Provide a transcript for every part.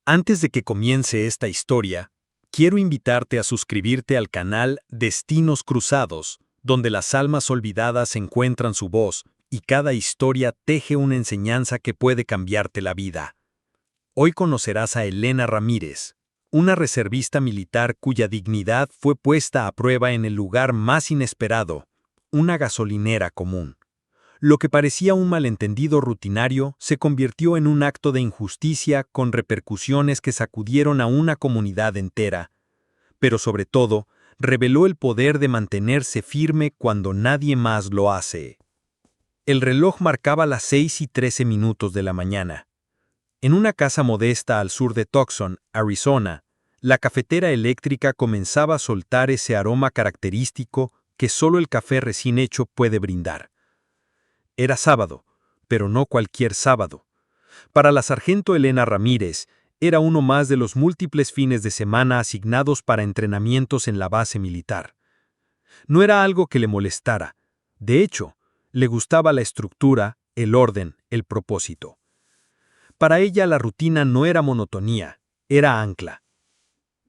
Antes de que comience esta historia, quiero invitarte a suscribirte al canal Destinos Cruzados, donde las almas olvidadas encuentran su voz y cada historia teje una enseñanza que puede cambiarte la vida. Hoy conocerás a Elena Ramírez, una reservista militar cuya dignidad fue puesta a prueba en el lugar más inesperado, una gasolinera común. Lo que parecía un malentendido rutinario se convirtió en un acto de injusticia con repercusiones que sacudieron a una comunidad entera, pero sobre todo, reveló el poder de mantenerse firme cuando nadie más lo hace. El reloj marcaba las 6:13 de la mañana. En una casa modesta al sur de Tucson, Arizona, la cafetera eléctrica comenzaba a soltar ese aroma característico que solo el café recién hecho puede brindar. Era sábado, pero no cualquier sábado. Para la sargento Elena Ramírez, era uno más de los múltiples fines de semana asignados para entrenamientos en la base militar. No era algo que le molestara. De hecho, le gustaba la estructura, el orden, el propósito. Para ella la rutina no era monotonía, era ancla.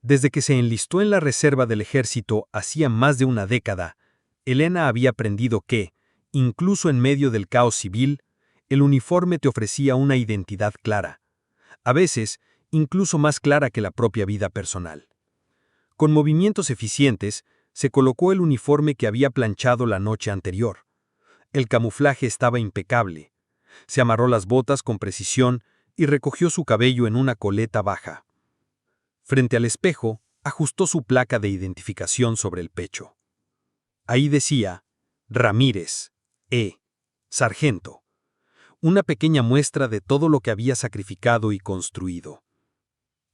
Desde que se enlistó en la reserva del ejército hacía más de una década, Elena había aprendido que, incluso en medio del caos civil, el uniforme te ofrecía una identidad clara. A veces, incluso más clara que la propia vida personal. Con movimientos eficientes, se colocó el uniforme que había planchado la noche anterior. El camuflaje estaba impecable. Se amarró las botas con precisión y recogió su cabello en una coleta baja. Frente al espejo, ajustó su placa de identificación sobre el pecho. Ahí decía, Ramírez, sargento. Una pequeña muestra de todo lo que había sacrificado y construido.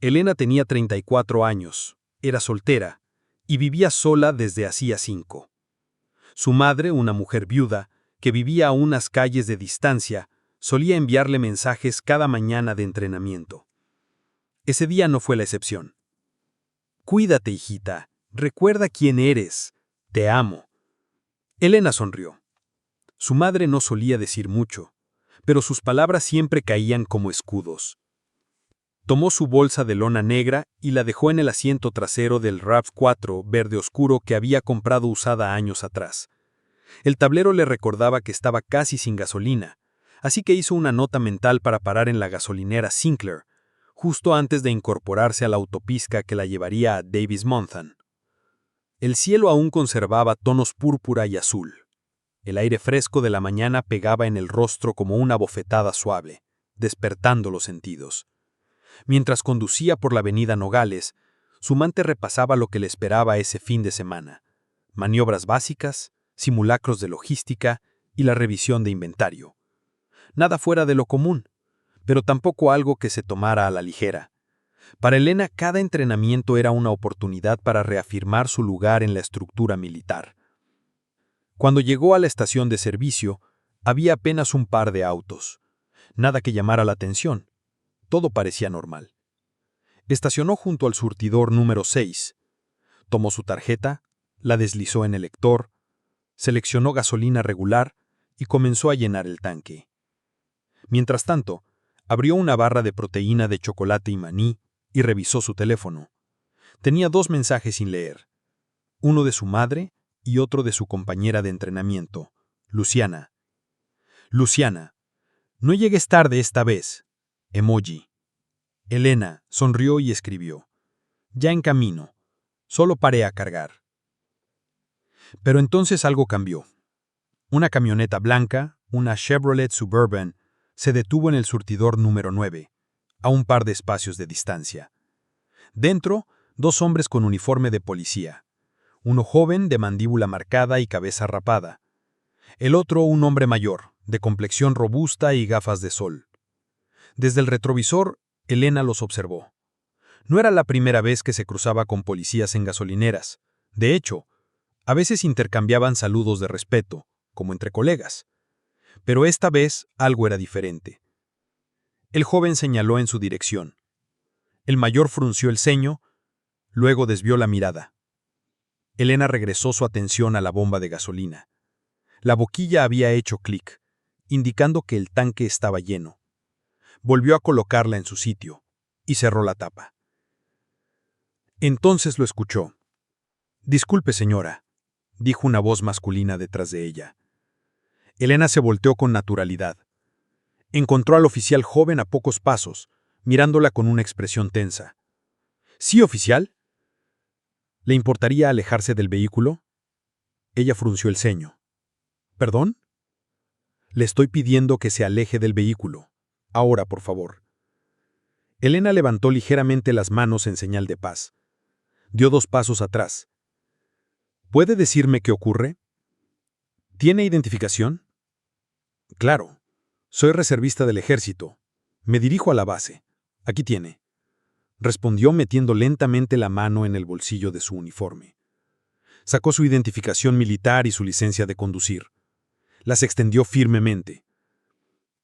Elena tenía 34 años, era soltera, y vivía sola desde hacía 5. Su madre, una mujer viuda, que vivía a unas calles de distancia, solía enviarle mensajes cada mañana de entrenamiento. Ese día no fue la excepción. Cuídate, hijita, recuerda quién eres, te amo. Elena sonrió. Su madre no solía decir mucho, pero sus palabras siempre caían como escudos. Tomó su bolsa de lona negra y la dejó en el asiento trasero del RAV4 verde oscuro que había comprado usada años atrás. El tablero le recordaba que estaba casi sin gasolina, así que hizo una nota mental para parar en la gasolinera Sinclair, justo antes de incorporarse a la autopista que la llevaría a Davis-Monthan. El cielo aún conservaba tonos púrpura y azul. El aire fresco de la mañana pegaba en el rostro como una bofetada suave, despertando los sentidos. Mientras conducía por la avenida Nogales, su mente repasaba lo que le esperaba ese fin de semana. Maniobras básicas, simulacros de logística y la revisión de inventario. Nada fuera de lo común, pero tampoco algo que se tomara a la ligera. Para Elena, cada entrenamiento era una oportunidad para reafirmar su lugar en la estructura militar. Cuando llegó a la estación de servicio, había apenas un par de autos. Nada que llamara la atención. Todo parecía normal. Estacionó junto al surtidor número 6. Tomó su tarjeta, la deslizó en el lector, seleccionó gasolina regular y comenzó a llenar el tanque. Mientras tanto, abrió una barra de proteína de chocolate y maní y revisó su teléfono. Tenía 2 mensajes sin leer. Uno de su madre y otro de su compañera de entrenamiento, Luciana. Luciana, no llegues tarde esta vez. Emoji. Elena sonrió y escribió. Ya en camino. Solo paré a cargar. Pero entonces algo cambió. Una camioneta blanca, una Chevrolet Suburban, se detuvo en el surtidor número 9, a un par de espacios de distancia. Dentro, 2 hombres con uniforme de policía. Uno joven de mandíbula marcada y cabeza rapada. El otro un hombre mayor, de complexión robusta y gafas de sol. Desde el retrovisor, Elena los observó. No era la primera vez que se cruzaba con policías en gasolineras. De hecho, a veces intercambiaban saludos de respeto, como entre colegas. Pero esta vez algo era diferente. El joven señaló en su dirección. El mayor frunció el ceño, luego desvió la mirada. Elena regresó su atención a la bomba de gasolina. La boquilla había hecho clic, indicando que el tanque estaba lleno. Volvió a colocarla en su sitio. y cerró la tapa. Entonces lo escuchó. «Disculpe, señora», dijo una voz masculina detrás de ella. Elena se volteó con naturalidad. Encontró al oficial joven a pocos pasos, mirándola con una expresión tensa. «¿Sí, oficial? ¿Le importaría alejarse del vehículo?» Ella frunció el ceño. «¿Perdón?» «Le estoy pidiendo que se aleje del vehículo. Ahora, por favor». Elena levantó ligeramente las manos en señal de paz. Dio 2 pasos atrás. «¿Puede decirme qué ocurre? ¿Tiene identificación?» «Claro. Soy reservista del ejército. Me dirijo a la base. Aquí tiene», respondió metiendo lentamente la mano en el bolsillo de su uniforme. Sacó su identificación militar y su licencia de conducir. Las extendió firmemente.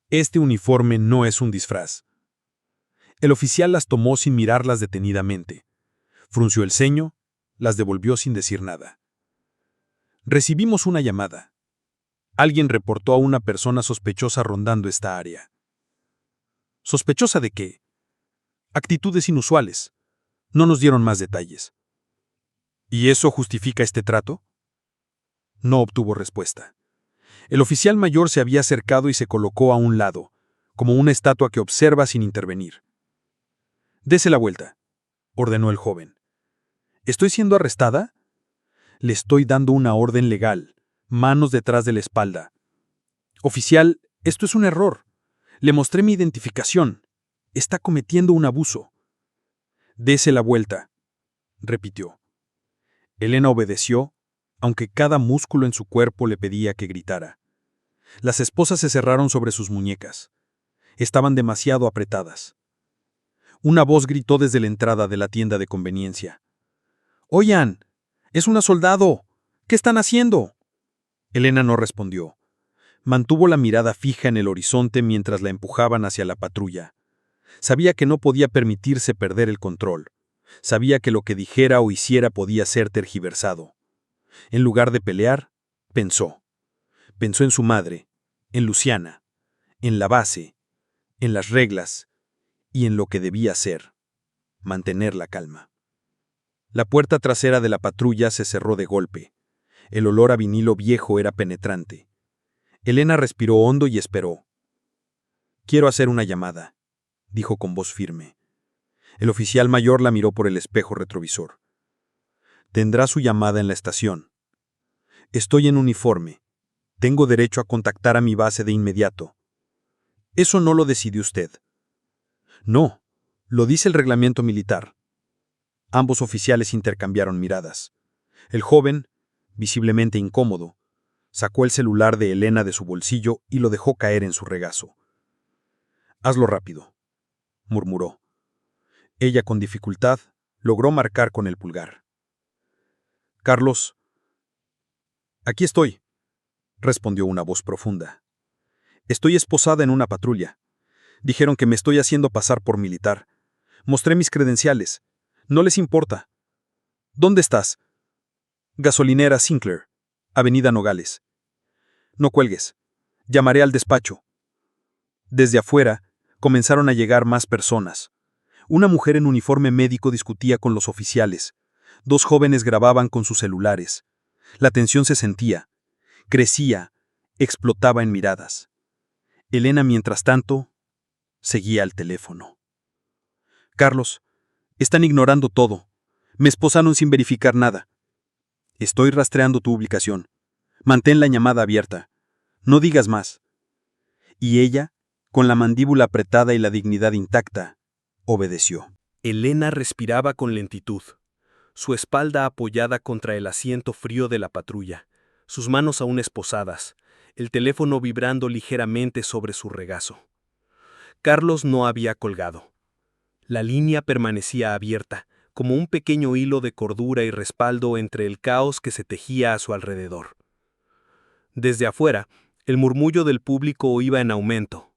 «Este uniforme no es un disfraz». El oficial las tomó sin mirarlas detenidamente. Frunció el ceño, las devolvió sin decir nada. «Recibimos una llamada. Alguien reportó a una persona sospechosa rondando esta área». «¿Sospechosa de qué?» «Actitudes inusuales. No nos dieron más detalles». «¿Y eso justifica este trato?» No obtuvo respuesta. El oficial mayor se había acercado y se colocó a un lado, como una estatua que observa sin intervenir. «Dese la vuelta», ordenó el joven. «¿Estoy siendo arrestada?» «Le estoy dando una orden legal. Manos detrás de la espalda». «Oficial, esto es un error. Le mostré mi identificación. Está cometiendo un abuso». «Dese la vuelta», repitió. Elena obedeció, aunque cada músculo en su cuerpo le pedía que gritara. Las esposas se cerraron sobre sus muñecas. Estaban demasiado apretadas. Una voz gritó desde la entrada de la tienda de conveniencia. «Oigan, es una soldado. ¿Qué están haciendo?» Elena no respondió. Mantuvo la mirada fija en el horizonte mientras la empujaban hacia la patrulla. Sabía que no podía permitirse perder el control. Sabía que lo que dijera o hiciera podía ser tergiversado. En lugar de pelear, pensó. Pensó en su madre, en Luciana, en la base, en las reglas y en lo que debía hacer: mantener la calma. La puerta trasera de la patrulla se cerró de golpe. El olor a vinilo viejo era penetrante. Elena respiró hondo y esperó. «Quiero hacer una llamada», dijo con voz firme. El oficial mayor la miró por el espejo retrovisor. «Tendrá su llamada en la estación. Estoy en uniforme. Tengo derecho a contactar a mi base de inmediato». «Eso no lo decide usted». «No, lo dice el reglamento militar». Ambos oficiales intercambiaron miradas. El joven, visiblemente incómodo, sacó el celular de Elena de su bolsillo y lo dejó caer en su regazo. «Hazlo rápido», murmuró. Ella, con dificultad, logró marcar con el pulgar. «Carlos». «Aquí estoy», respondió una voz profunda. «Estoy esposada en una patrulla. Dijeron que me estoy haciendo pasar por militar. Mostré mis credenciales. No les importa». «¿Dónde estás?» «Gasolinera Sinclair, Avenida Nogales». «No cuelgues. Llamaré al despacho». Desde afuera, comenzaron a llegar más personas. Una mujer en uniforme médico discutía con los oficiales. 2 jóvenes grababan con sus celulares. La tensión se sentía, crecía, explotaba en miradas. Elena, mientras tanto, seguía al teléfono. «Carlos, están ignorando todo. Me esposaron sin verificar nada. Estoy rastreando tu ubicación. Mantén la llamada abierta. No digas más». Y ella, con la mandíbula apretada y la dignidad intacta, obedeció. Elena respiraba con lentitud, su espalda apoyada contra el asiento frío de la patrulla, sus manos aún esposadas, el teléfono vibrando ligeramente sobre su regazo. Carlos no había colgado. La línea permanecía abierta, como un pequeño hilo de cordura y respaldo entre el caos que se tejía a su alrededor. Desde afuera, el murmullo del público iba en aumento.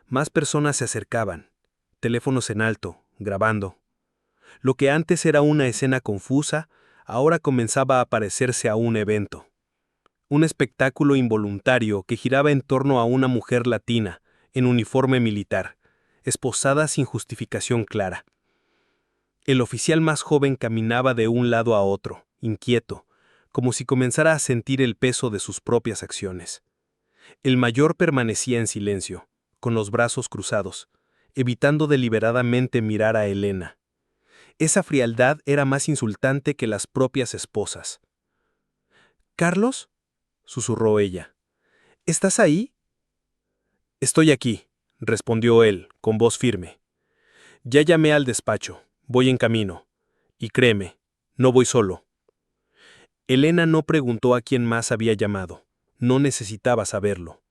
Más personas se acercaban, teléfonos en alto, grabando. Lo que antes era una escena confusa, ahora comenzaba a parecerse a un evento. Un espectáculo involuntario que giraba en torno a una mujer latina, en uniforme militar, esposada sin justificación clara. El oficial más joven caminaba de un lado a otro, inquieto, como si comenzara a sentir el peso de sus propias acciones. El mayor permanecía en silencio, con los brazos cruzados, evitando deliberadamente mirar a Elena. Esa frialdad era más insultante que las propias esposas. «¿Carlos?», susurró ella. «¿Estás ahí?». «Estoy aquí», respondió él, con voz firme. «Ya llamé al despacho, voy en camino. Y créeme, no voy solo». Elena no preguntó a quién más había llamado. No necesitaba saberlo.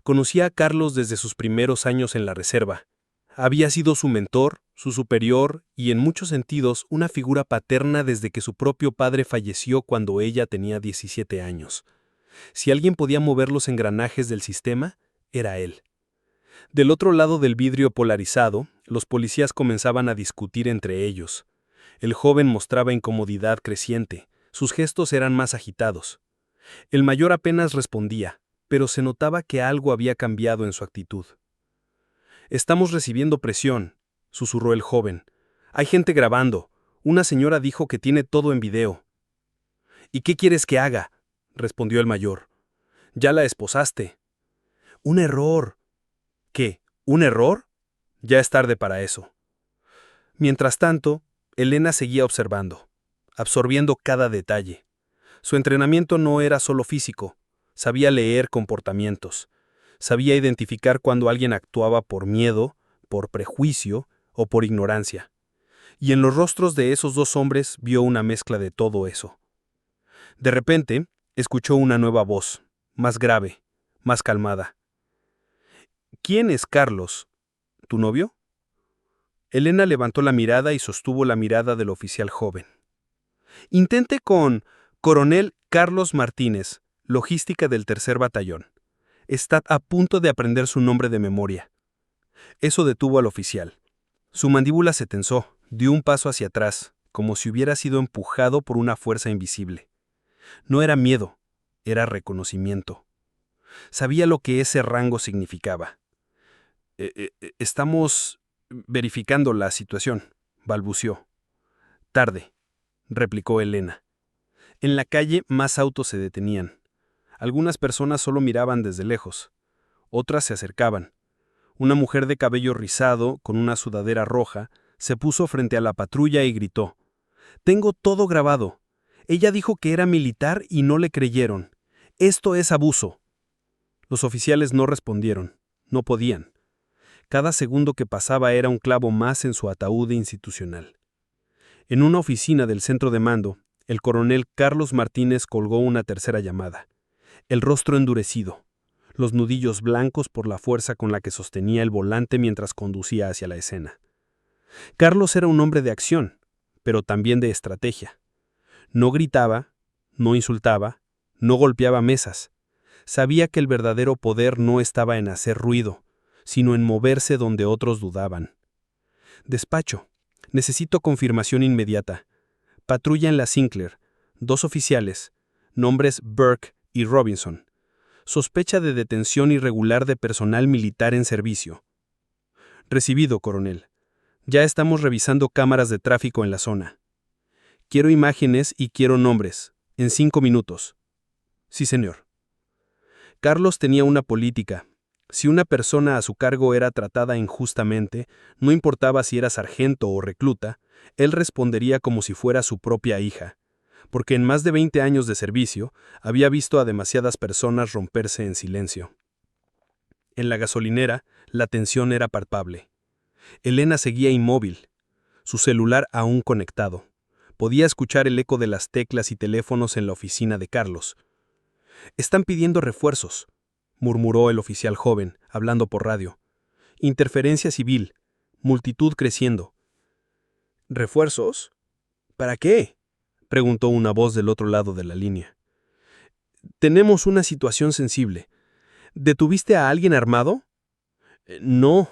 Conocía a Carlos desde sus primeros años en la reserva. Había sido su mentor, su superior y en muchos sentidos una figura paterna desde que su propio padre falleció cuando ella tenía 17 años. Si alguien podía mover los engranajes del sistema, era él. Del otro lado del vidrio polarizado, los policías comenzaban a discutir entre ellos. El joven mostraba incomodidad creciente, sus gestos eran más agitados. El mayor apenas respondía, pero se notaba que algo había cambiado en su actitud. «Estamos recibiendo presión», susurró el joven. «Hay gente grabando. Una señora dijo que tiene todo en video». «¿Y qué quieres que haga?», respondió el mayor. «Ya la esposaste». «Un error». «¿Qué? ¿Un error?». «Ya es tarde para eso». Mientras tanto, Elena seguía observando, absorbiendo cada detalle. Su entrenamiento no era solo físico, sabía leer comportamientos. Sabía identificar cuando alguien actuaba por miedo, por prejuicio o por ignorancia. Y en los rostros de esos dos hombres vio una mezcla de todo eso. De repente, escuchó una nueva voz, más grave, más calmada. «¿Quién es Carlos? ¿Tu novio?». Elena levantó la mirada y sostuvo la mirada del oficial joven. «Intente con Coronel Carlos Martínez, logística del 3er Batallón. Está a punto de aprender su nombre de memoria». Eso detuvo al oficial. Su mandíbula se tensó, dio un paso hacia atrás, como si hubiera sido empujado por una fuerza invisible. No era miedo, era reconocimiento. Sabía lo que ese rango significaba. «Estamos verificando la situación», balbució. «Tarde», replicó Elena. En la calle más autos se detenían. Algunas personas solo miraban desde lejos. Otras se acercaban. Una mujer de cabello rizado, con una sudadera roja, se puso frente a la patrulla y gritó: «Tengo todo grabado. Ella dijo que era militar y no le creyeron. Esto es abuso». Los oficiales no respondieron. No podían. Cada segundo que pasaba era un clavo más en su ataúd institucional. En una oficina del centro de mando, el coronel Carlos Martínez colgó una tercera llamada. El rostro endurecido, los nudillos blancos por la fuerza con la que sostenía el volante mientras conducía hacia la escena. Carlos era un hombre de acción, pero también de estrategia. No gritaba, no insultaba, no golpeaba mesas. Sabía que el verdadero poder no estaba en hacer ruido, sino en moverse donde otros dudaban. «Despacho. Necesito confirmación inmediata. Patrulla en la Sinclair. 2 oficiales. Nombres Burke y Robinson. Sospecha de detención irregular de personal militar en servicio». «Recibido, coronel. Ya estamos revisando cámaras de tráfico en la zona. Quiero imágenes y quiero nombres. En 5 minutos». «Sí, señor». Carlos tenía una política. Si una persona a su cargo era tratada injustamente, no importaba si era sargento o recluta, él respondería como si fuera su propia hija, porque en más de 20 años de servicio había visto a demasiadas personas romperse en silencio. En la gasolinera, la tensión era palpable. Elena seguía inmóvil, su celular aún conectado. Podía escuchar el eco de las teclas y teléfonos en la oficina de Carlos. «Están pidiendo refuerzos», murmuró el oficial joven, hablando por radio. «Interferencia civil, multitud creciendo». «¿Refuerzos? ¿Para qué?», preguntó una voz del otro lado de la línea. «Tenemos una situación sensible. ¿Detuviste a alguien armado?». «No,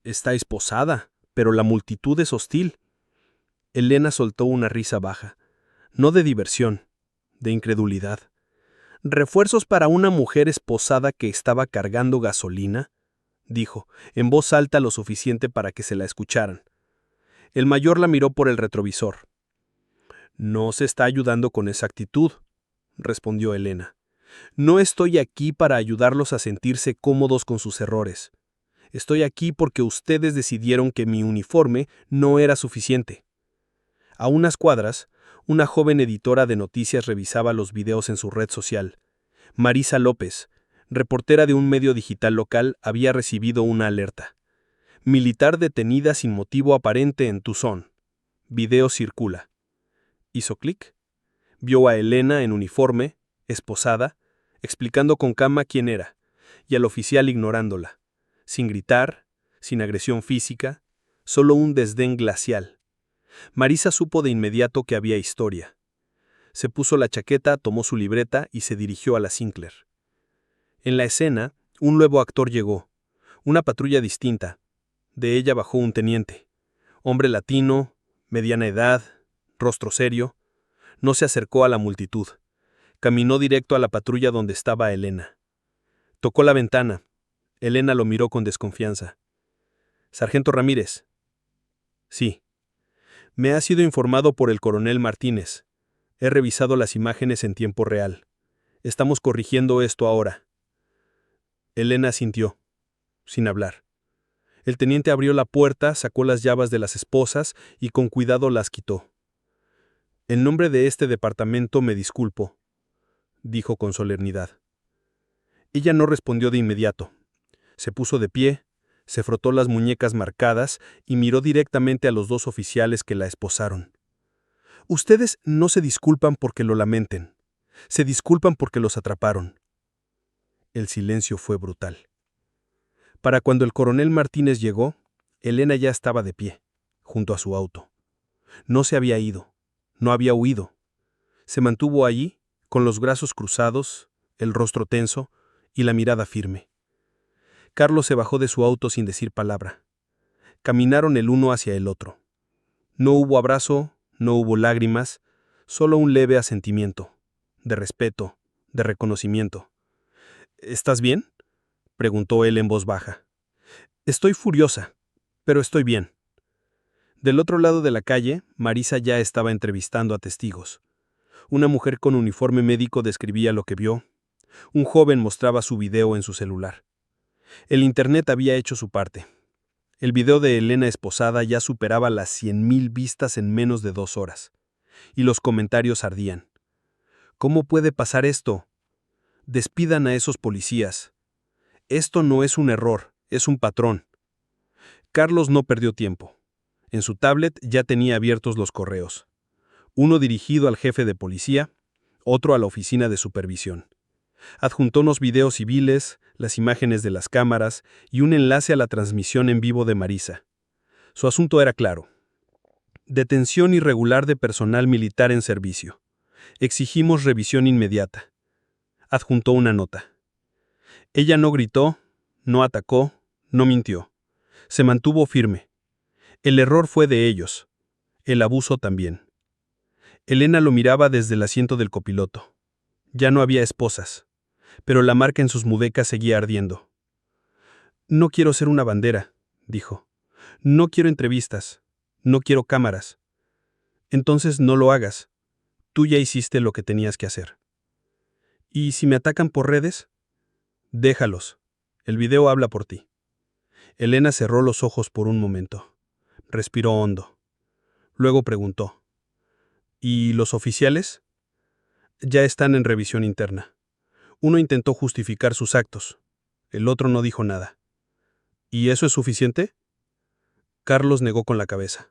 está esposada, pero la multitud es hostil». Elena soltó una risa baja, no de diversión, de incredulidad. ¿Refuerzos para una mujer esposada que estaba cargando gasolina?, dijo, en voz alta lo suficiente para que se la escucharan. El mayor la miró por el retrovisor. No se está ayudando con esa actitud, respondió Elena. No estoy aquí para ayudarlos a sentirse cómodos con sus errores. Estoy aquí porque ustedes decidieron que mi uniforme no era suficiente. A unas cuadras, una joven editora de noticias revisaba los videos en su red social. Marisa López, reportera de un medio digital local, había recibido una alerta. Militar detenida sin motivo aparente en Tucson. Video circula. Hizo clic. Vio a Elena en uniforme, esposada, explicando con calma quién era, y al oficial ignorándola, sin gritar, sin agresión física, solo un desdén glacial. Marisa supo de inmediato que había historia. Se puso la chaqueta, tomó su libreta y se dirigió a la Sinclair. En la escena, un nuevo actor llegó, una patrulla distinta. De ella bajó un teniente, hombre latino, mediana edad, rostro serio. No se acercó a la multitud. Caminó directo a la patrulla donde estaba Elena. Tocó la ventana. Elena lo miró con desconfianza. «Sargento Ramírez». «Sí». «Me ha sido informado por el coronel Martínez. He revisado las imágenes en tiempo real. Estamos corrigiendo esto ahora». Elena asintió, sin hablar. El teniente abrió la puerta, sacó las llaves de las esposas y con cuidado las quitó. «En nombre de este departamento me disculpo», dijo con solemnidad. Ella no respondió de inmediato. Se puso de pie, se frotó las muñecas marcadas y miró directamente a los dos oficiales que la esposaron. «Ustedes no se disculpan porque lo lamenten. Se disculpan porque los atraparon». El silencio fue brutal. Para cuando el coronel Martínez llegó, Elena ya estaba de pie, junto a su auto. No se había ido, no había huido. Se mantuvo allí, con los brazos cruzados, el rostro tenso y la mirada firme. Carlos se bajó de su auto sin decir palabra. Caminaron el uno hacia el otro. No hubo abrazo, no hubo lágrimas, solo un leve asentimiento, de respeto, de reconocimiento. «¿Estás bien?», preguntó él en voz baja. «Estoy furiosa, pero estoy bien». Del otro lado de la calle, Marisa ya estaba entrevistando a testigos. Una mujer con uniforme médico describía lo que vio. Un joven mostraba su video en su celular. El Internet había hecho su parte. El video de Elena esposada ya superaba las 100,000 vistas en menos de 2 horas. Y los comentarios ardían. «¿Cómo puede pasar esto? Despidan a esos policías. Esto no es un error, es un patrón». Carlos no perdió tiempo. En su tablet ya tenía abiertos los correos. Uno dirigido al jefe de policía, otro a la oficina de supervisión. Adjuntó unos videos civiles, las imágenes de las cámaras y un enlace a la transmisión en vivo de Marisa. Su asunto era claro. Detención irregular de personal militar en servicio. Exigimos revisión inmediata. Adjuntó una nota. Ella no gritó, no atacó, no mintió. Se mantuvo firme. El error fue de ellos. El abuso también. Elena lo miraba desde el asiento del copiloto. Ya no había esposas, pero la marca en sus muñecas seguía ardiendo. «No quiero ser una bandera», dijo. «No quiero entrevistas. No quiero cámaras». «Entonces no lo hagas. Tú ya hiciste lo que tenías que hacer». «¿Y si me atacan por redes?» «Déjalos. El video habla por ti». Elena cerró los ojos por un momento. Respiró hondo. Luego preguntó. «¿Y los oficiales?» «Ya están en revisión interna. Uno intentó justificar sus actos. El otro no dijo nada». «¿Y eso es suficiente?» Carlos negó con la cabeza.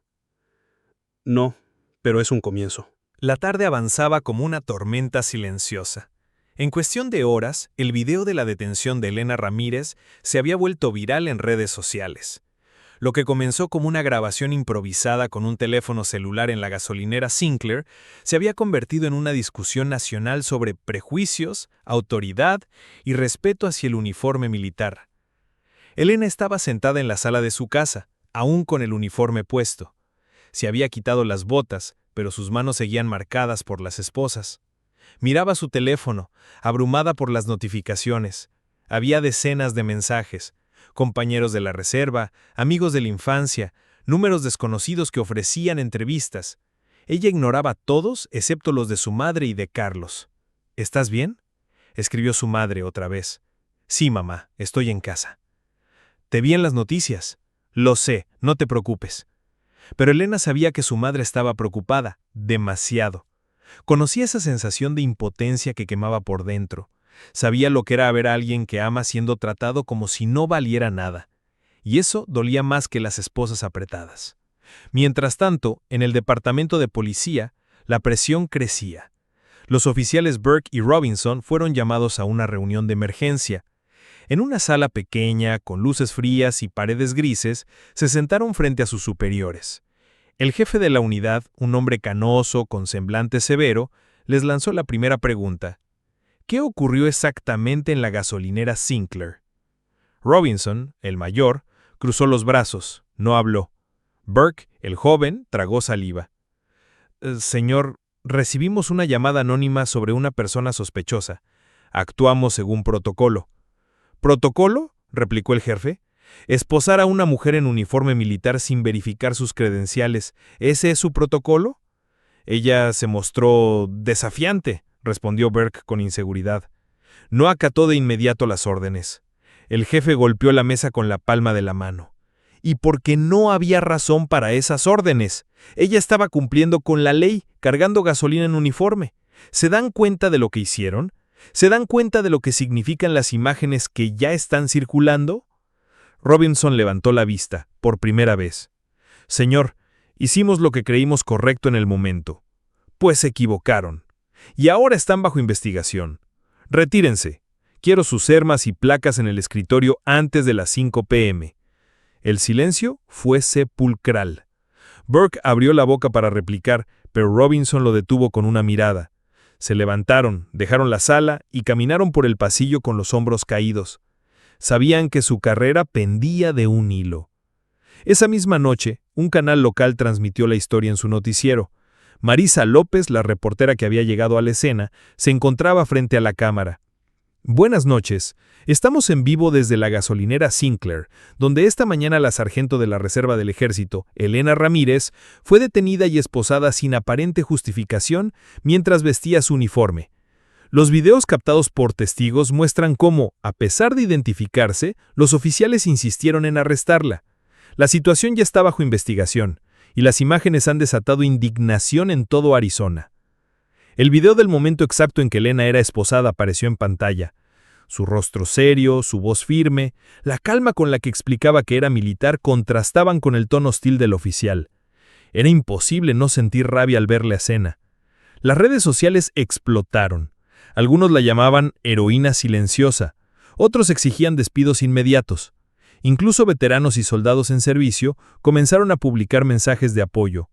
«No, pero es un comienzo». La tarde avanzaba como una tormenta silenciosa. En cuestión de horas, el video de la detención de Elena Ramírez se había vuelto viral en redes sociales. Lo que comenzó como una grabación improvisada con un teléfono celular en la gasolinera Sinclair se había convertido en una discusión nacional sobre prejuicios, autoridad y respeto hacia el uniforme militar. Elena estaba sentada en la sala de su casa, aún con el uniforme puesto. Se había quitado las botas, pero sus manos seguían marcadas por las esposas. Miraba su teléfono, abrumada por las notificaciones. Había decenas de mensajes. compañeros de la reserva, amigos de la infancia, números desconocidos que ofrecían entrevistas. Ella ignoraba a todos excepto los de su madre y de Carlos. ¿Estás bien?, escribió su madre otra vez. Sí, mamá, estoy en casa. Te vi en las noticias. Lo sé, no te preocupes. Pero Elena sabía que su madre estaba preocupada, demasiado. Conocía esa sensación de impotencia que quemaba por dentro. Sabía lo que era ver a alguien que ama siendo tratado como si no valiera nada. Y eso dolía más que las esposas apretadas. Mientras tanto, en el departamento de policía, la presión crecía. Los oficiales Burke y Robinson fueron llamados a una reunión de emergencia. En una sala pequeña, con luces frías y paredes grises, se sentaron frente a sus superiores. El jefe de la unidad, un hombre canoso, con semblante severo, les lanzó la primera pregunta. ¿Qué ocurrió exactamente en la gasolinera Sinclair? Robinson, el mayor, cruzó los brazos, no habló. Burke, el joven, tragó saliva. Señor, recibimos una llamada anónima sobre una persona sospechosa. Actuamos según protocolo. ¿Protocolo?, replicó el jefe. ¿Esposar a una mujer en uniforme militar sin verificar sus credenciales, ese es su protocolo? Ella se mostró desafiante, respondió Burke con inseguridad. No acató de inmediato las órdenes. El jefe golpeó la mesa con la palma de la mano. Y porque no había razón para esas órdenes. Ella estaba cumpliendo con la ley, cargando gasolina en uniforme. ¿Se dan cuenta de lo que hicieron? ¿Se dan cuenta de lo que significan las imágenes que ya están circulando? Robinson levantó la vista, por primera vez. Señor, hicimos lo que creímos correcto en el momento. Pues se equivocaron. Y ahora están bajo investigación. Retírense. Quiero sus armas y placas en el escritorio antes de las 5 p.m. El silencio fue sepulcral. Burke abrió la boca para replicar, pero Robinson lo detuvo con una mirada. Se levantaron, dejaron la sala y caminaron por el pasillo con los hombros caídos. Sabían que su carrera pendía de un hilo. Esa misma noche, un canal local transmitió la historia en su noticiero. Marisa López, la reportera que había llegado a la escena, se encontraba frente a la cámara. Buenas noches. Estamos en vivo desde la gasolinera Sinclair, donde esta mañana la sargento de la Reserva del Ejército, Elena Ramírez, fue detenida y esposada sin aparente justificación mientras vestía su uniforme. Los videos captados por testigos muestran cómo, a pesar de identificarse, los oficiales insistieron en arrestarla. La situación ya está bajo investigación, y las imágenes han desatado indignación en todo Arizona. El video del momento exacto en que Elena era esposada apareció en pantalla. Su rostro serio, su voz firme, la calma con la que explicaba que era militar contrastaban con el tono hostil del oficial. Era imposible no sentir rabia al ver la escena. Las redes sociales explotaron. Algunos la llamaban heroína silenciosa, otros exigían despidos inmediatos. Incluso veteranos y soldados en servicio comenzaron a publicar mensajes de apoyo.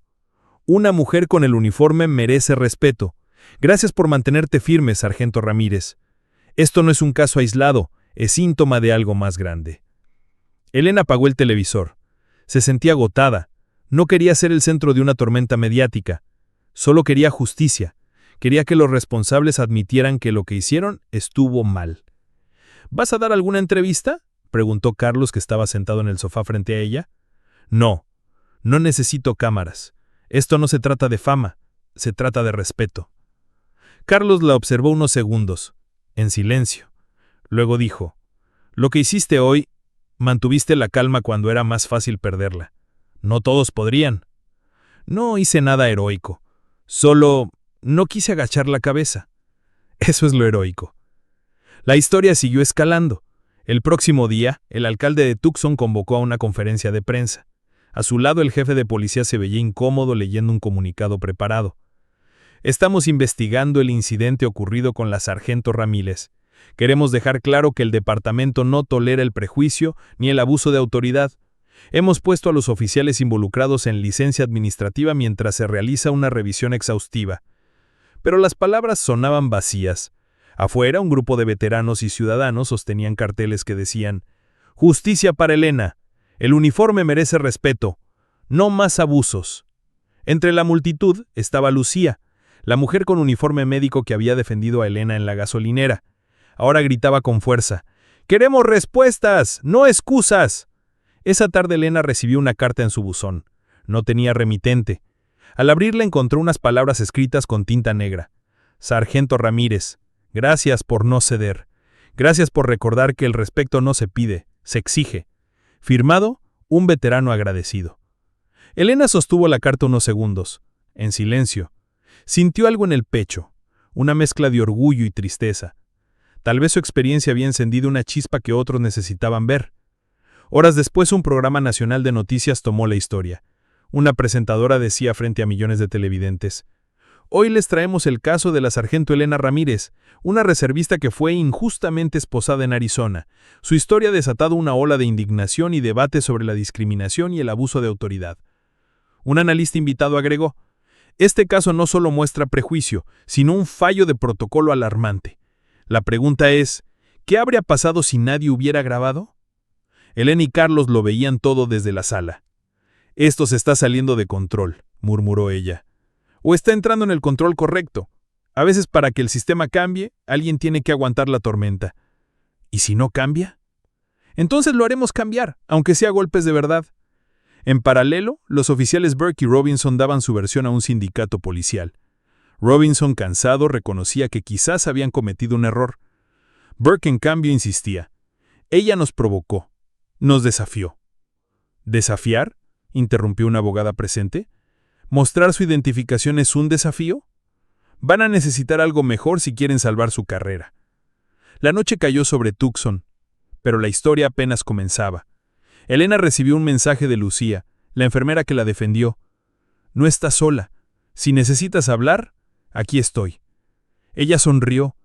Una mujer con el uniforme merece respeto. Gracias por mantenerte firme, sargento Ramírez. Esto no es un caso aislado, es síntoma de algo más grande. Elena apagó el televisor. Se sentía agotada. No quería ser el centro de una tormenta mediática. Solo quería justicia. Quería que los responsables admitieran que lo que hicieron estuvo mal. ¿Vas a dar alguna entrevista?, preguntó Carlos, que estaba sentado en el sofá frente a ella. No necesito cámaras. Esto no se trata de fama, se trata de respeto. Carlos la observó unos segundos, en silencio. Luego dijo, lo que hiciste hoy, mantuviste la calma cuando era más fácil perderla. No todos podrían. No hice nada heroico, solo no quise agachar la cabeza. Eso es lo heroico. La historia siguió escalando. El próximo día, el alcalde de Tucson convocó a una conferencia de prensa. A su lado, el jefe de policía se veía incómodo leyendo un comunicado preparado. Estamos investigando el incidente ocurrido con la sargento Ramírez. Queremos dejar claro que el departamento no tolera el prejuicio ni el abuso de autoridad. Hemos puesto a los oficiales involucrados en licencia administrativa mientras se realiza una revisión exhaustiva. Pero las palabras sonaban vacías. Afuera, un grupo de veteranos y ciudadanos sostenían carteles que decían: «Justicia para Elena. El uniforme merece respeto. No más abusos». Entre la multitud estaba Lucía, la mujer con uniforme médico que había defendido a Elena en la gasolinera. Ahora gritaba con fuerza: Queremos respuestas, no excusas. Esa tarde Elena recibió una carta en su buzón. No tenía remitente. Al abrirla encontró unas palabras escritas con tinta negra. Sargento Ramírez, gracias por no ceder. Gracias por recordar que el respeto no se pide, se exige. Firmado, un veterano agradecido. Elena sostuvo la carta unos segundos, en silencio. Sintió algo en el pecho, una mezcla de orgullo y tristeza. Tal vez su experiencia había encendido una chispa que otros necesitaban ver. Horas después, un programa nacional de noticias tomó la historia. Una presentadora decía frente a millones de televidentes: «Hoy les traemos el caso de la sargento Elena Ramírez, una reservista que fue injustamente esposada en Arizona. Su historia ha desatado una ola de indignación y debate sobre la discriminación y el abuso de autoridad». Un analista invitado agregó: «Este caso no solo muestra prejuicio, sino un fallo de protocolo alarmante. La pregunta es, ¿qué habría pasado si nadie hubiera grabado?». Elena y Carlos lo veían todo desde la sala. «Esto se está saliendo de control», murmuró ella. «O está entrando en el control correcto. A veces para que el sistema cambie, alguien tiene que aguantar la tormenta. ¿Y si no cambia? Entonces lo haremos cambiar, aunque sea a golpes de verdad». En paralelo, los oficiales Burke y Robinson daban su versión a un sindicato policial. Robinson, cansado, reconocía que quizás habían cometido un error. Burke, en cambio, insistía: «Ella nos provocó, nos desafió». «¿Desafiar?», interrumpió una abogada presente. ¿Mostrar su identificación es un desafío? Van a necesitar algo mejor si quieren salvar su carrera». La noche cayó sobre Tucson, pero la historia apenas comenzaba. Elena recibió un mensaje de Lucía, la enfermera que la defendió. «No estás sola. Si necesitas hablar, aquí estoy». Ella sonrió.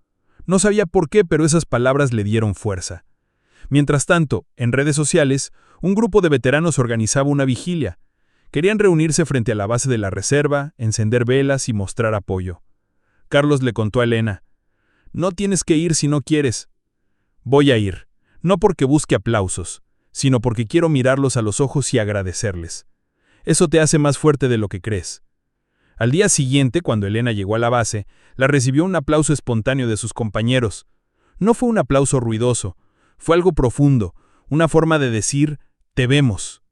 No sabía por qué, pero esas palabras le dieron fuerza. Mientras tanto, en redes sociales, un grupo de veteranos organizaba una vigilia. Querían reunirse frente a la base de la reserva, encender velas y mostrar apoyo. Carlos le contó a Elena: «No tienes que ir si no quieres». «Voy a ir, no porque busque aplausos, sino porque quiero mirarlos a los ojos y agradecerles. Eso te hace más fuerte de lo que crees». Al día siguiente, cuando Elena llegó a la base, la recibió un aplauso espontáneo de sus compañeros. No fue un aplauso ruidoso, fue algo profundo, una forma de decir: «Te vemos».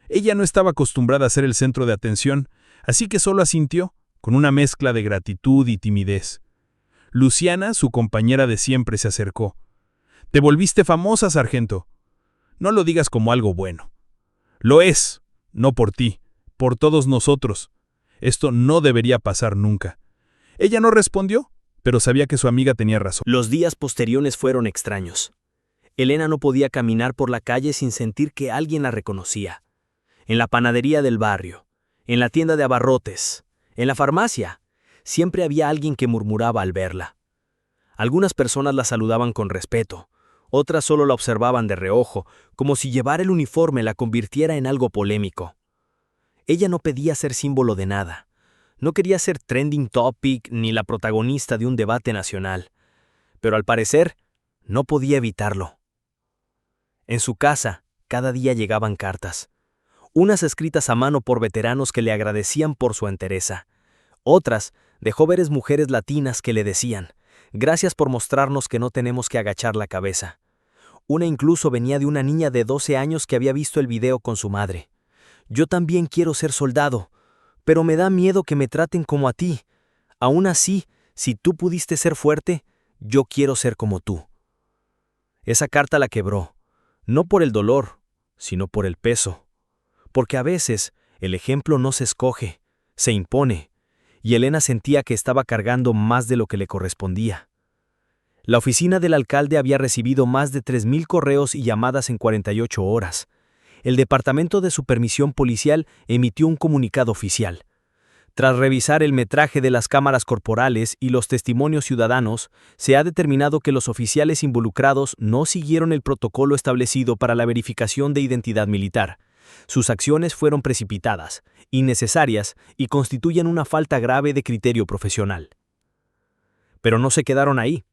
Ella no estaba acostumbrada a ser el centro de atención, así que solo asintió, con una mezcla de gratitud y timidez. Luciana, su compañera de siempre, se acercó. «Te volviste famosa, sargento». «No lo digas como algo bueno». «Lo es, no por ti, por todos nosotros. Esto no debería pasar nunca». Ella no respondió, pero sabía que su amiga tenía razón. Los días posteriores fueron extraños. Elena no podía caminar por la calle sin sentir que alguien la reconocía. En la panadería del barrio, en la tienda de abarrotes, en la farmacia, siempre había alguien que murmuraba al verla. Algunas personas la saludaban con respeto, otras solo la observaban de reojo, como si llevar el uniforme la convirtiera en algo polémico. Ella no pedía ser símbolo de nada. No quería ser trending topic ni la protagonista de un debate nacional. Pero al parecer, no podía evitarlo. En su casa, cada día llegaban cartas. Unas escritas a mano por veteranos que le agradecían por su entereza. Otras, de jóvenes mujeres latinas que le decían: «Gracias por mostrarnos que no tenemos que agachar la cabeza». Una incluso venía de una niña de 12 años que había visto el video con su madre. «Yo también quiero ser soldado, pero me da miedo que me traten como a ti. Aún así, si tú pudiste ser fuerte, yo quiero ser como tú». Esa carta la quebró, no por el dolor, sino por el peso. Porque a veces el ejemplo no se escoge, se impone, y Elena sentía que estaba cargando más de lo que le correspondía. La oficina del alcalde había recibido más de 3,000 correos y llamadas en 48 horas. El Departamento de Supervisión Policial emitió un comunicado oficial. Tras revisar el metraje de las cámaras corporales y los testimonios ciudadanos, se ha determinado que los oficiales involucrados no siguieron el protocolo establecido para la verificación de identidad militar. Sus acciones fueron precipitadas, innecesarias y constituyen una falta grave de criterio profesional. Pero no se quedaron ahí.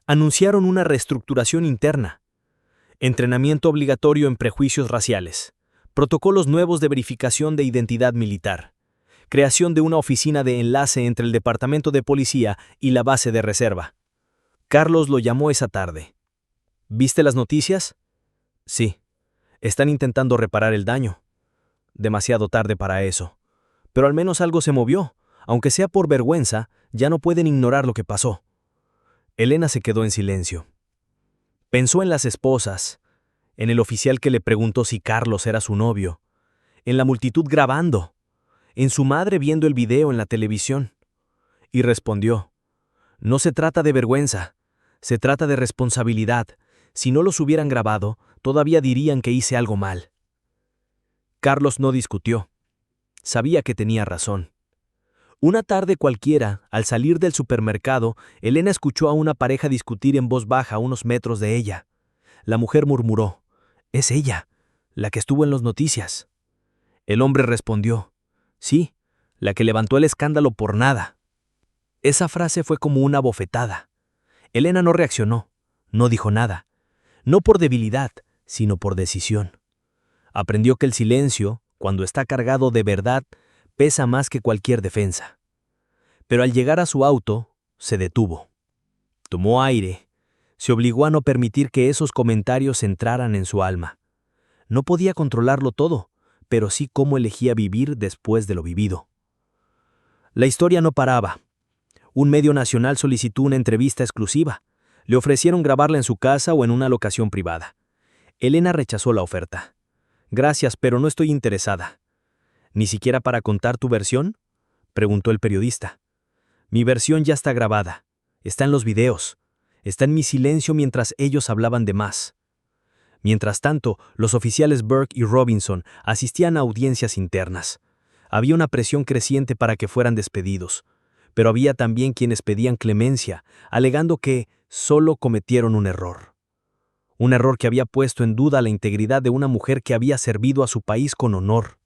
Anunciaron una reestructuración interna. Entrenamiento obligatorio en prejuicios raciales. Protocolos nuevos de verificación de identidad militar. Creación de una oficina de enlace entre el Departamento de Policía y la base de reserva. Carlos lo llamó esa tarde. ¿Viste las noticias? Sí. Están intentando reparar el daño. Demasiado tarde para eso. Pero al menos algo se movió. Aunque sea por vergüenza, ya no pueden ignorar lo que pasó. Elena se quedó en silencio. Pensó en las esposas, en el oficial que le preguntó si Carlos era su novio, en la multitud grabando, en su madre viendo el video en la televisión. Y respondió: no se trata de vergüenza, se trata de responsabilidad. Si no los hubieran grabado, todavía dirían que hice algo mal. Carlos no discutió. Sabía que tenía razón. Una tarde cualquiera, al salir del supermercado, Elena escuchó a una pareja discutir en voz baja a unos metros de ella. La mujer murmuró: «Es ella, la que estuvo en las noticias». El hombre respondió: «Sí, la que levantó el escándalo por nada». Esa frase fue como una bofetada. Elena no reaccionó, no dijo nada. No por debilidad, sino por decisión. Aprendió que el silencio, cuando está cargado de verdad, pesa más que cualquier defensa. Pero al llegar a su auto, se detuvo. Tomó aire. Se obligó a no permitir que esos comentarios entraran en su alma. No podía controlarlo todo, pero sí cómo elegía vivir después de lo vivido. La historia no paraba. Un medio nacional solicitó una entrevista exclusiva. Le ofrecieron grabarla en su casa o en una locación privada. Elena rechazó la oferta. «Gracias, pero no estoy interesada». «¿Ni siquiera para contar tu versión?», preguntó el periodista. «Mi versión ya está grabada. Está en los videos. Está en mi silencio mientras ellos hablaban de más». Mientras tanto, los oficiales Burke y Robinson asistían a audiencias internas. Había una presión creciente para que fueran despedidos, pero había también quienes pedían clemencia, alegando que solo cometieron un error. Un error que había puesto en duda la integridad de una mujer que había servido a su país con honor.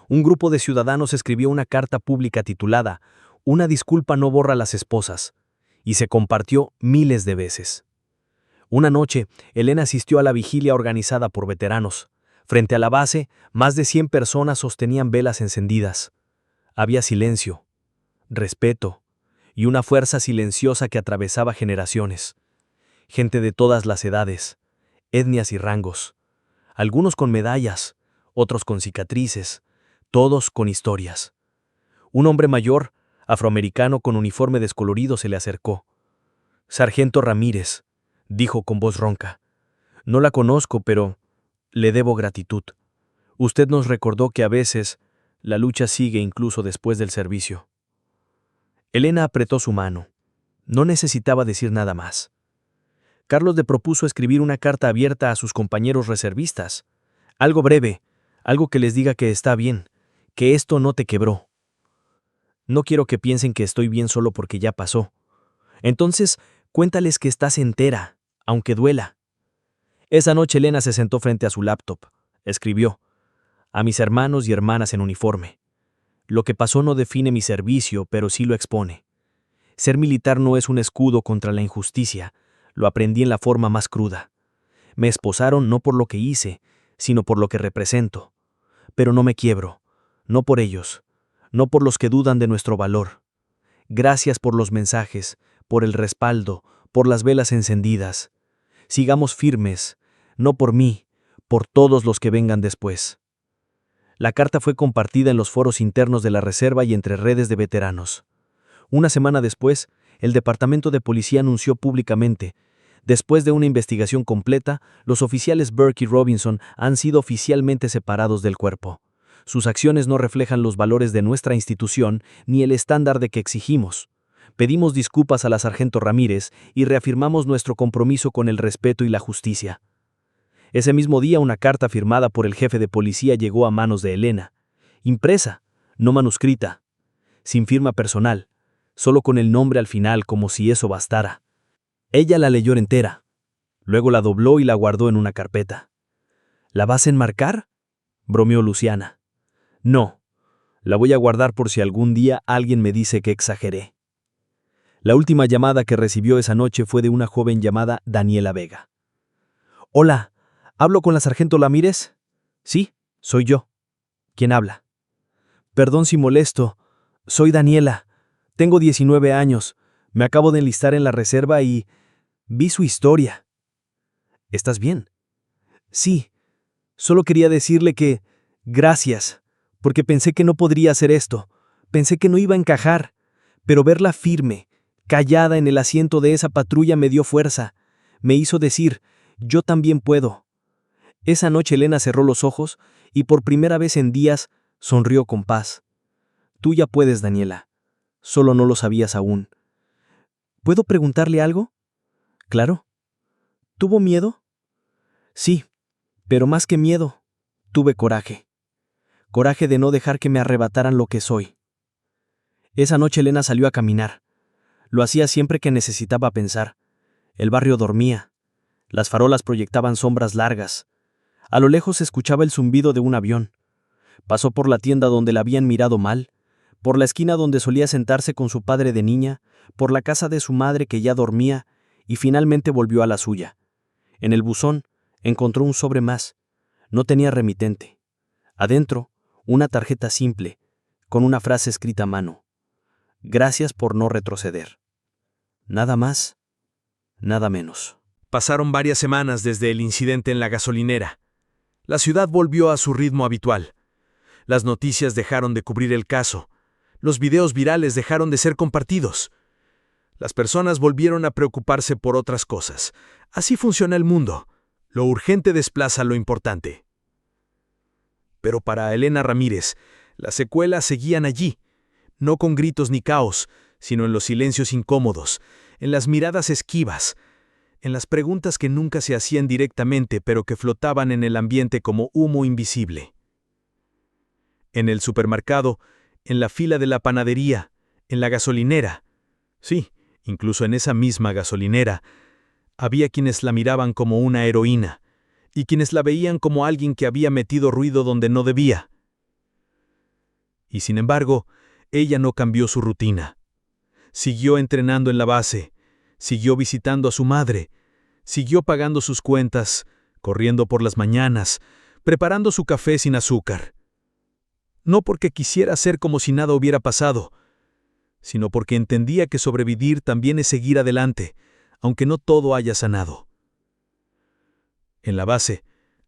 Un grupo de ciudadanos escribió una carta pública titulada «Una disculpa no borra las esposas», y se compartió miles de veces. Una noche, Elena asistió a la vigilia organizada por veteranos. Frente a la base, más de 100 personas sostenían velas encendidas. Había silencio, respeto y una fuerza silenciosa que atravesaba generaciones. Gente de todas las edades, etnias y rangos. Algunos con medallas, otros con cicatrices, todos con historias. Un hombre mayor, afroamericano con uniforme descolorido, se le acercó. «Sargento Ramírez», dijo con voz ronca. «No la conozco, pero le debo gratitud. Usted nos recordó que a veces la lucha sigue incluso después del servicio». Elena apretó su mano. No necesitaba decir nada más. Carlos le propuso escribir una carta abierta a sus compañeros reservistas. Algo breve, algo que les diga que está bien, que esto no te quebró. «No quiero que piensen que estoy bien solo porque ya pasó. Entonces, cuéntales que estás entera, aunque duela». Esa noche Elena se sentó frente a su laptop. Escribió: «A mis hermanos y hermanas en uniforme. Lo que pasó no define mi servicio, pero sí lo expone. Ser militar no es un escudo contra la injusticia. Lo aprendí en la forma más cruda. Me esposaron no por lo que hice, sino por lo que represento. Pero no me quiebro, no por ellos, no por los que dudan de nuestro valor. Gracias por los mensajes, por el respaldo, por las velas encendidas. Sigamos firmes, no por mí, por todos los que vengan después». La carta fue compartida en los foros internos de la Reserva y entre redes de veteranos. Una semana después, el Departamento de Policía anunció públicamente: «Después de una investigación completa, los oficiales Burke y Robinson han sido oficialmente separados del cuerpo. Sus acciones no reflejan los valores de nuestra institución ni el estándar de que exigimos. Pedimos disculpas a la sargento Ramírez y reafirmamos nuestro compromiso con el respeto y la justicia». Ese mismo día, una carta firmada por el jefe de policía llegó a manos de Elena. Impresa, no manuscrita, sin firma personal, solo con el nombre al final, como si eso bastara. Ella la leyó entera. Luego la dobló y la guardó en una carpeta. «¿La vas a enmarcar?», bromeó Luciana. «No, la voy a guardar por si algún día alguien me dice que exageré». La última llamada que recibió esa noche fue de una joven llamada Daniela Vega. «Hola, ¿hablo con la sargento Ramírez?». «Sí, soy yo». «¿Quién habla?». «Perdón si molesto. Soy Daniela. Tengo 19 años. Me acabo de enlistar en la reserva y vi su historia». ¿Estás bien? Sí, solo quería decirle que, gracias, porque pensé que no podría hacer esto, pensé que no iba a encajar, pero verla firme, callada en el asiento de esa patrulla me dio fuerza, me hizo decir, yo también puedo. Esa noche Elena cerró los ojos y por primera vez en días sonrió con paz. Tú ya puedes, Daniela. Solo no lo sabías aún. ¿Puedo preguntarle algo? Claro. ¿Tuvo miedo? Sí, pero más que miedo, tuve coraje. Coraje de no dejar que me arrebataran lo que soy. Esa noche Elena salió a caminar. Lo hacía siempre que necesitaba pensar. El barrio dormía. Las farolas proyectaban sombras largas. A lo lejos se escuchaba el zumbido de un avión. Pasó por la tienda donde la habían mirado mal, por la esquina donde solía sentarse con su padre de niña, por la casa de su madre que ya dormía, y finalmente volvió a la suya. En el buzón encontró un sobre más. No tenía remitente. Adentro, una tarjeta simple, con una frase escrita a mano. Gracias por no retroceder. Nada más, nada menos. Pasaron varias semanas desde el incidente en la gasolinera. La ciudad volvió a su ritmo habitual. Las noticias dejaron de cubrir el caso. Los videos virales dejaron de ser compartidos. Las personas volvieron a preocuparse por otras cosas. Así funciona el mundo. Lo urgente desplaza lo importante. Pero para Elena Ramírez, las secuelas seguían allí, no con gritos ni caos, sino en los silencios incómodos, en las miradas esquivas, en las preguntas que nunca se hacían directamente pero que flotaban en el ambiente como humo invisible. En el supermercado, en la fila de la panadería, en la gasolinera. Sí, incluso en esa misma gasolinera, había quienes la miraban como una heroína y quienes la veían como alguien que había metido ruido donde no debía. Y sin embargo, ella no cambió su rutina. Siguió entrenando en la base, siguió visitando a su madre, siguió pagando sus cuentas, corriendo por las mañanas, preparando su café sin azúcar. No porque quisiera ser como si nada hubiera pasado, sino porque entendía que sobrevivir también es seguir adelante, aunque no todo haya sanado. En la base,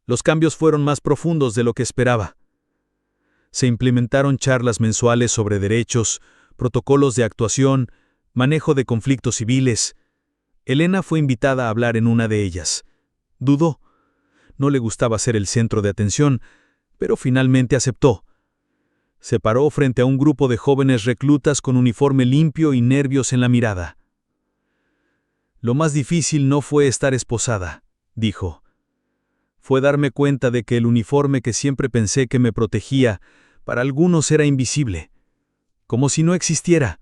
los cambios fueron más profundos de lo que esperaba. Se implementaron charlas mensuales sobre derechos, protocolos de actuación, manejo de conflictos civiles. Elena fue invitada a hablar en una de ellas. Dudó. No le gustaba ser el centro de atención, pero finalmente aceptó. Se paró frente a un grupo de jóvenes reclutas con uniforme limpio y nervios en la mirada. Lo más difícil no fue estar esposada, dijo. Fue darme cuenta de que el uniforme que siempre pensé que me protegía, para algunos era invisible, como si no existiera,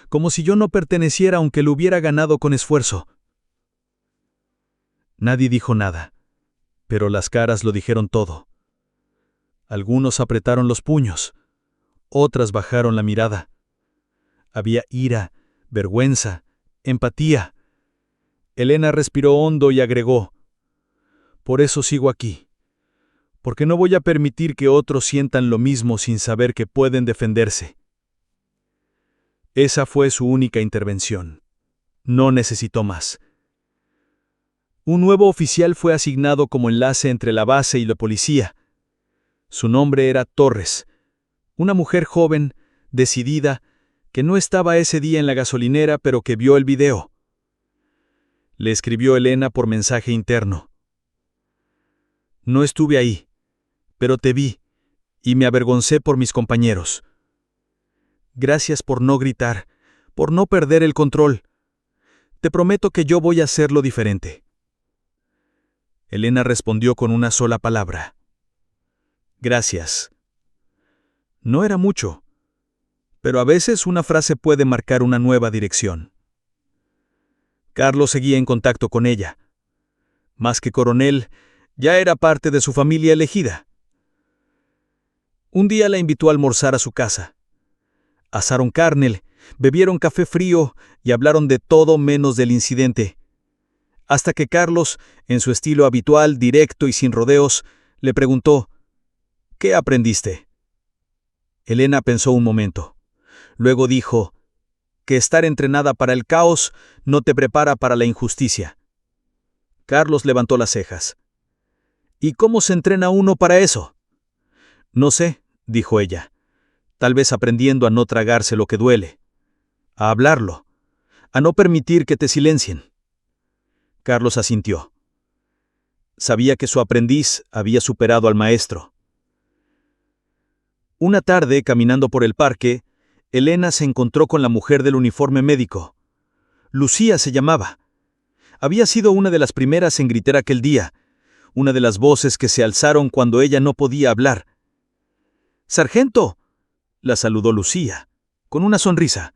como si yo no perteneciera aunque lo hubiera ganado con esfuerzo. Nadie dijo nada, pero las caras lo dijeron todo. Algunos apretaron los puños, otras bajaron la mirada. Había ira, vergüenza, empatía. Elena respiró hondo y agregó: por eso sigo aquí, porque no voy a permitir que otros sientan lo mismo sin saber que pueden defenderse. Esa fue su única intervención. No necesitó más. Un nuevo oficial fue asignado como enlace entre la base y la policía. Su nombre era Torres, una mujer joven, decidida, que no estaba ese día en la gasolinera pero que vio el video. Le escribió Elena por mensaje interno. No estuve ahí, pero te vi, y me avergoncé por mis compañeros. Gracias por no gritar, por no perder el control. Te prometo que yo voy a hacerlo diferente. Elena respondió con una sola palabra. Gracias. No era mucho, pero a veces una frase puede marcar una nueva dirección. Carlos seguía en contacto con ella. Más que coronel, ya era parte de su familia elegida. Un día la invitó a almorzar a su casa. Asaron carne, bebieron café frío y hablaron de todo menos del incidente. Hasta que Carlos, en su estilo habitual, directo y sin rodeos, le preguntó: ¿qué aprendiste? Elena pensó un momento. Luego dijo que estar entrenada para el caos no te prepara para la injusticia. Carlos levantó las cejas. ¿Y cómo se entrena uno para eso? No sé, dijo ella. Tal vez aprendiendo a no tragarse lo que duele, a hablarlo, a no permitir que te silencien. Carlos asintió. Sabía que su aprendiz había superado al maestro. Una tarde, caminando por el parque, Elena se encontró con la mujer del uniforme médico. Lucía se llamaba. Había sido una de las primeras en gritar aquel día, una de las voces que se alzaron cuando ella no podía hablar. «¡Sargento!», la saludó Lucía, con una sonrisa.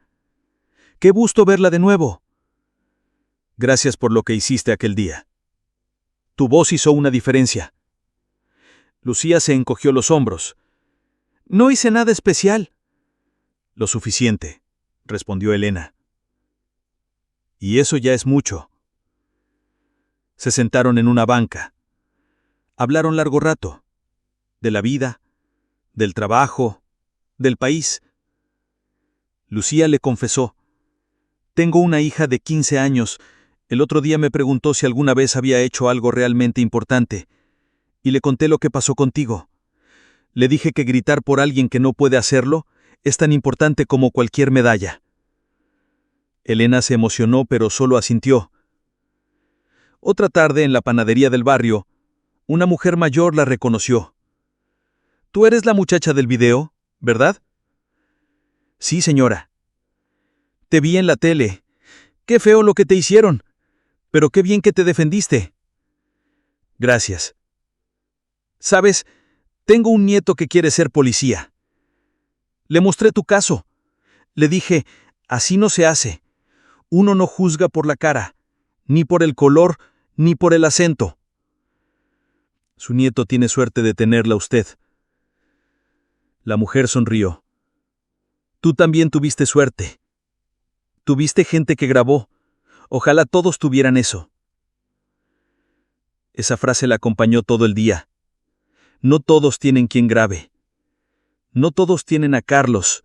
«¡Qué gusto verla de nuevo!». «Gracias por lo que hiciste aquel día. Tu voz hizo una diferencia». Lucía se encogió los hombros. «No hice nada especial». «Lo suficiente», respondió Elena. «Y eso ya es mucho». Se sentaron en una banca. Hablaron largo rato. De la vida, del trabajo, del país. Lucía le confesó: «Tengo una hija de 15 años. El otro día me preguntó si alguna vez había hecho algo realmente importante. Y le conté lo que pasó contigo. Le dije que gritar por alguien que no puede hacerlo es tan importante como cualquier medalla». Elena se emocionó, pero solo asintió. Otra tarde, en la panadería del barrio, una mujer mayor la reconoció. «Tú eres la muchacha del video, ¿verdad?» «Sí, señora». «Te vi en la tele. Qué feo lo que te hicieron. Pero qué bien que te defendiste». «Gracias. ¿Sabes? Tengo un nieto que quiere ser policía. Le mostré tu caso. Le dije, así no se hace. Uno no juzga por la cara, ni por el color, ni por el acento». «Su nieto tiene suerte de tenerla usted». La mujer sonrió. «Tú también tuviste suerte. Tuviste gente que grabó. Ojalá todos tuvieran eso». Esa frase la acompañó todo el día. No todos tienen quien grabe. No todos tienen a Carlos.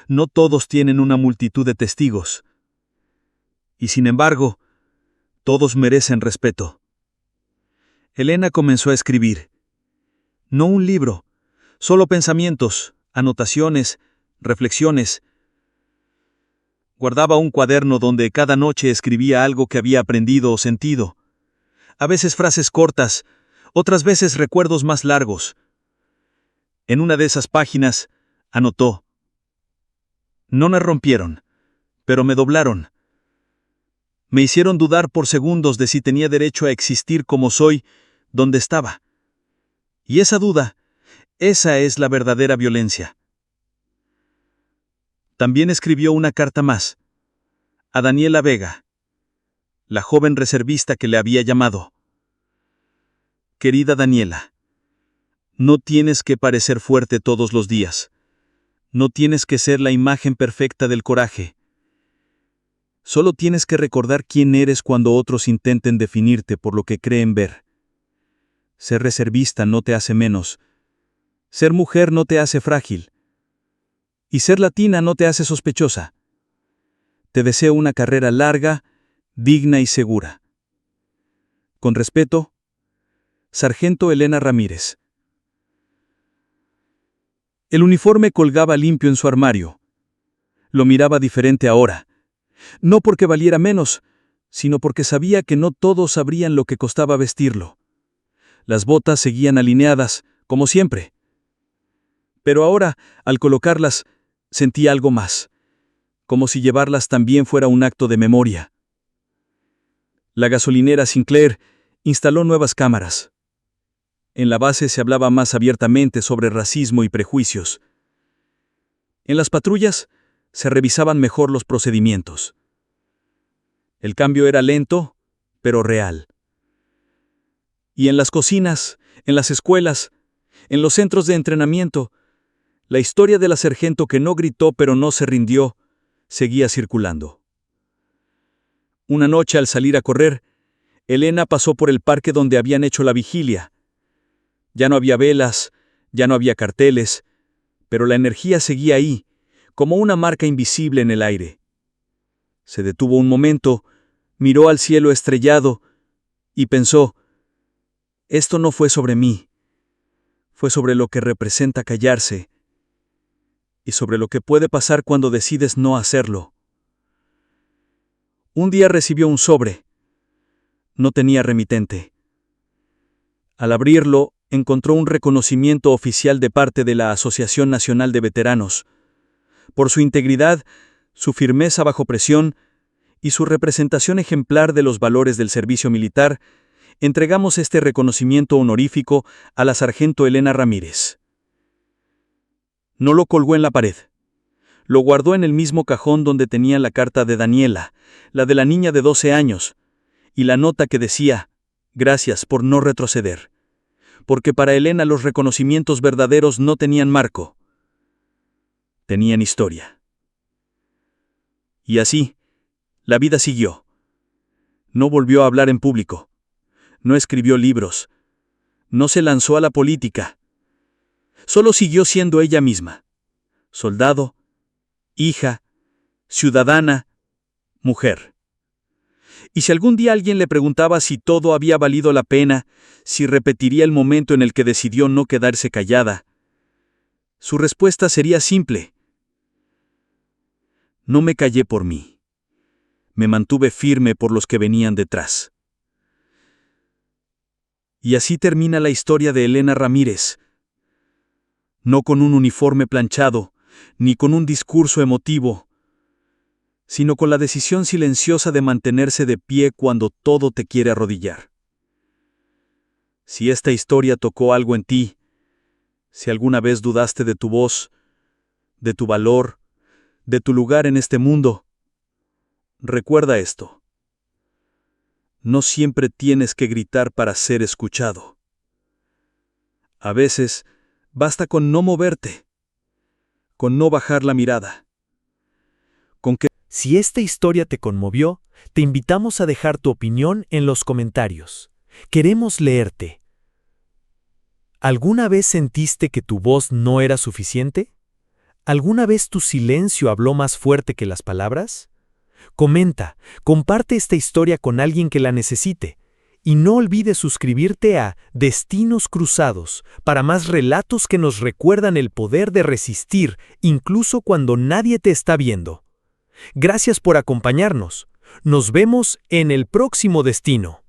No todos tienen una multitud de testigos. Y sin embargo, todos merecen respeto. Elena comenzó a escribir. No un libro, solo pensamientos, anotaciones, reflexiones. Guardaba un cuaderno donde cada noche escribía algo que había aprendido o sentido. A veces frases cortas, otras veces recuerdos más largos. En una de esas páginas, anotó: «No me rompieron, pero me doblaron. Me hicieron dudar por segundos de si tenía derecho a existir como soy, donde estaba. Y esa duda, esa es la verdadera violencia». También escribió una carta más, a Daniela Vega, la joven reservista que le había llamado. «Querida Daniela, no tienes que parecer fuerte todos los días. No tienes que ser la imagen perfecta del coraje. Solo tienes que recordar quién eres cuando otros intenten definirte por lo que creen ver. Ser reservista no te hace menos. Ser mujer no te hace frágil. Y ser latina no te hace sospechosa. Te deseo una carrera larga, digna y segura. Con respeto, Sargento Elena Ramírez». El uniforme colgaba limpio en su armario. Lo miraba diferente ahora. No porque valiera menos, sino porque sabía que no todos sabrían lo que costaba vestirlo. Las botas seguían alineadas, como siempre. Pero ahora, al colocarlas, sentía algo más, como si llevarlas también fuera un acto de memoria. La gasolinera Sinclair instaló nuevas cámaras. En la base se hablaba más abiertamente sobre racismo y prejuicios. En las patrullas se revisaban mejor los procedimientos. El cambio era lento, pero real. Y en las cocinas, en las escuelas, en los centros de entrenamiento, la historia de la sargento que no gritó pero no se rindió, seguía circulando. Una noche, al salir a correr, Elena pasó por el parque donde habían hecho la vigilia. Ya no había velas, ya no había carteles, pero la energía seguía ahí, como una marca invisible en el aire. Se detuvo un momento, miró al cielo estrellado Y pensó, esto no fue sobre mí, fue sobre lo que representa callarse y sobre lo que puede pasar cuando decides no hacerlo. Un día recibió un sobre. No tenía remitente. Al abrirlo, encontró un reconocimiento oficial de parte de la Asociación Nacional de Veteranos. Por su integridad, su firmeza bajo presión y su representación ejemplar de los valores del servicio militar, entregamos este reconocimiento honorífico a la sargento Elena Ramírez. No lo colgó en la pared. Lo guardó en el mismo cajón donde tenía la carta de Daniela, la de la niña de 12 años, y la nota que decía, gracias por no retroceder. Porque para Elena los reconocimientos verdaderos no tenían marco. Tenían historia. Y así, la vida siguió. No volvió a hablar en público. No escribió libros. No se lanzó a la política. Solo siguió siendo ella misma. Soldado, hija, ciudadana, mujer. Y si algún día alguien le preguntaba si todo había valido la pena, si repetiría el momento en el que decidió no quedarse callada, su respuesta sería simple. No me callé por mí. Me mantuve firme por los que venían detrás. Y así termina la historia de Elena Ramírez. No con un uniforme planchado, ni con un discurso emotivo, sino con la decisión silenciosa de mantenerse de pie cuando todo te quiere arrodillar. Si esta historia tocó algo en ti, si alguna vez dudaste de tu voz, de tu valor, de tu lugar en este mundo, recuerda esto. No siempre tienes que gritar para ser escuchado. A veces, basta con no moverte, con no bajar la mirada, con que... Si esta historia te conmovió, te invitamos a dejar tu opinión en los comentarios. Queremos leerte. ¿Alguna vez sentiste que tu voz no era suficiente? ¿Alguna vez tu silencio habló más fuerte que las palabras? Comenta, comparte esta historia con alguien que la necesite. Y no olvides suscribirte a Destinos Cruzados para más relatos que nos recuerdan el poder de resistir, incluso cuando nadie te está viendo. Gracias por acompañarnos. Nos vemos en el próximo destino.